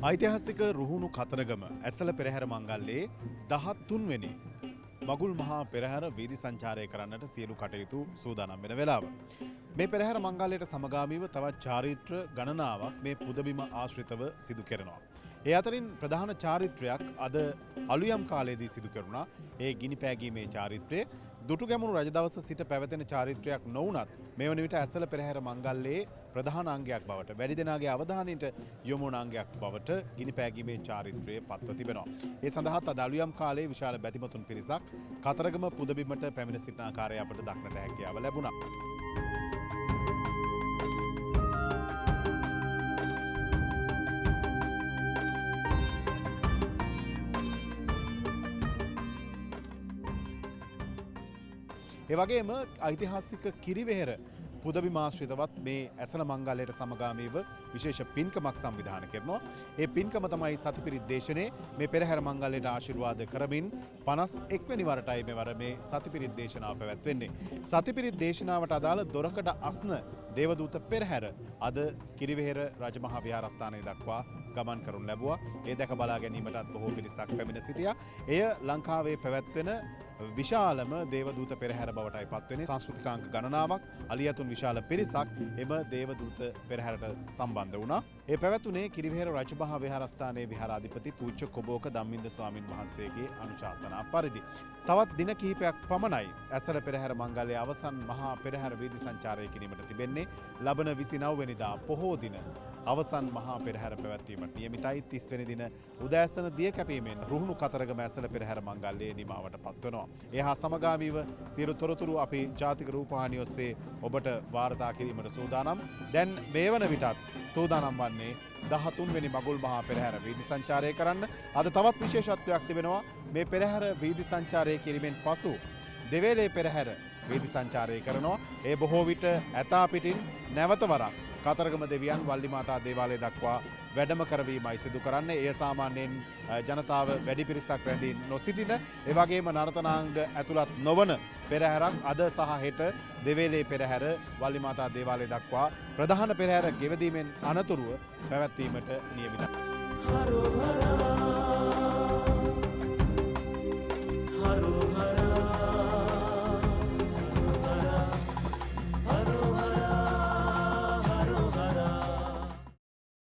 ඓතිහාසික රුහුණු කතරගම ඇසළ පෙරහැර මංගල්‍යයේ 13 වෙනි මගුල් මහා පෙරහැර වීදි සංචාරය කරන්නට සියලු කටයුතු සූදානම් වෙන වෙලාව. මේ පෙරහැර මංගල්‍යයට සමගාමීව තවත් චාරිත්‍ර ගණනාවක් මේ පුදබිම ආශ්‍රිතව සිදු කරනවා. ඒ අතරින් ප්‍රධාන චාරිත්‍රයක් අද අලුයම් කාලයේදී සිදු කෙරුණා. ඒ ගිනි පෑගීමේ චාරිත්‍රය දුටුගැමුණු රජදවස සිට පැවතෙන චාරිත්‍රයක් නොවුනත් මේ වන විට ඇසළ පෙරහැර මංගල්‍යයේ ප්‍රධාන අංගයක් බවට වැඩි දෙනාගේ අවධානයට යොමු වන අංගයක් බවට ගිනි පෑගීමේ චාරිත්‍රය පත්ව තිබෙනවා. ඒ සඳහාත් අද අලුයම් කාලයේ විශාල බැතිමතුන් පිරිසක් කතරගම පුදබිමට පැමිණ සිටින ආකාරය අපට දක්නට හැකියාව ලැබුණා. ඒ වගේම ඓතිහාසික කිරිවෙහෙර පුදබිම ආශ්‍රිතවත් මේ ඇසළ මංගල්‍යයට සමගාමීව විශේෂ පින්කමක් සංවිධානය කරනවා. ඒ පින්කම තමයි සතිපිරිත් දේශනේ. මේ පෙරහැර මංගල්‍යයට ආශිර්වාද කරමින් 51 වෙනි වරටයි මෙවර මේ සතිපිරිත් දේශනාව පැවැත්වෙන්නේ. සතිපිරිත් දේශනාවට අදාළ දොරකඩ අස්න දේවදූත පෙරහැර අද කිරිවෙහෙර රජමහා විහාරස්ථානයේ දක්වා ගමන් කරනු ලැබුවා. ඒ දැක බලා ගැනීමටත් බොහෝ පිරිසක් පැමිණ සිටියා. එය ලංකාවේ පැවැත්වෙන විශාලම දේවදූත පෙරහැර බවටයි පත්වෙන්නේ. සංස්කෘතිකාංග ගණනාවක් අලියතුන් විශාල පිරිසක් එම දේවදූත පෙරහැරට සම්බන්ධ වුණා. ඒ පැවැතුනේ කිරිවෙහෙර රජමහා විහාරස්ථානයේ විහාරාධිපති පූජ්‍ය කොබෝක ධම්මින්ද ස්වාමින් වහන්සේගේ අනුශාසනා පරිදි. තවත් දින කිහිපයක් පමණයි ඇසළ පෙරහැර මංගල්‍යයේ අවසන් මහා පෙරහැර වීදි සංචාරය කිරීමට තිබෙන්නේ. ලබන 29 වෙනිදා පොහෝ දින අවසන් මහා පෙරහැර පැවැත්වීමට නියමිතයි. 30 වෙනි දින උදෑසන දිය කැපීමෙන් රුහුණු කතරගම ඇසළ පෙරහැර මංගල්‍යයේ නිමාවට පත්වනවා. ඒ හා සමගාමීව සියලු තොරතුරු අපේ ජාතික රූපවාහිනිය ඔස්සේ ඔබට වාර්තා කිරීමට සූදානම්. දැන් මේ වන විටත් සූදානම් වන්නේ 13 වෙනි මගුල් මහා පෙරහැර වීදි සංචාරය කරන්න. අද තවත් විශේෂත්වයක් තිබෙනවා. මේ පෙරහැර වීදි සංචාරය කිරීමෙන් පසු දෙවේලේ පෙරහැර වීදි සංචාරය කරනවා. ඒ බොහෝ විට ඇතා පිටින් නැවත වරක් කතරගම දෙවියන් වල්ලිමාතා දේවාලය දක්වා වැඩම කරවීමයි සිදු කරන්නේ. එය සාමාන්‍යයෙන් ජනතාව වැඩි පිරිසක් රැඳී නොසිටින, ඒ වගේම නර්තනාංග ඇතුළත් නොවන පෙරහැරක් අද සහ හෙට දෙවේලේ පෙරහැර වල්ලිමාතා දේවාලය දක්වා ප්‍රධාන පෙරහැර ගෙවදීමෙන් අනතුරුව පැවැත්වීමට නියමිතයි.